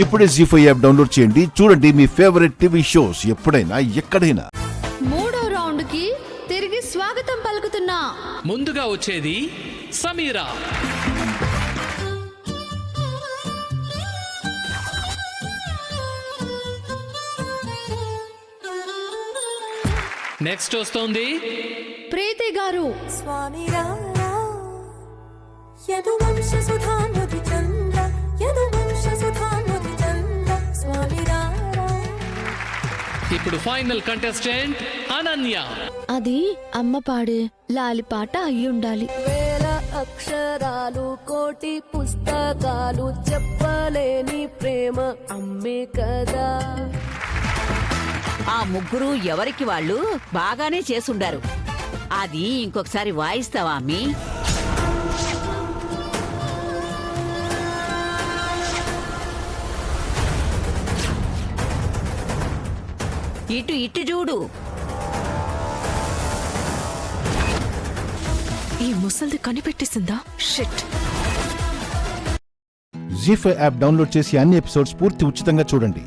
ఇప్పుడే జీ5 app download చేయండి. చూడండి మీ ఫేవరెట్ టీవీ షోస్ ఎప్పుడైనా ఎక్కడైనా. మూడో రౌండ్ కి తిరిగి స్వాగతం పలుకుతున్నా. ముందుగా వచ్చేది సమీరా. నెక్స్ట్ వస్తోంది ప్రీతి గారు. స్వామి రారా యదువంశ సుధామధు చంద్ర యదువంశ సుధామధు చంద్ర స్వామి రారా. ఇప్పుడు ఫైనల్ కంటెస్టెంట్ అనన్య. అది అమ్మ పాడే లాలి పాట అయి ఉండాలి. వేల అక్షరాలు కోటి పుస్తకాలు చెప్పలేని ప్రేమ అమ్మే కదా. ఆ ముగ్గురు ఎవరికి వాళ్ళు బాగానే చేసుండారు. అది ఇంకొకసారి వాయిస్తావా అమ్మీ? ఇటు ఇటు చూడు. ఈ ముసల్ది కనిపెట్టేసిందా? షిట్. జీ5 యాప్ డౌన్లోడ్ చేసి అన్ని ఎపిసోడ్స్ పూర్తి ఉచితంగా చూడండి.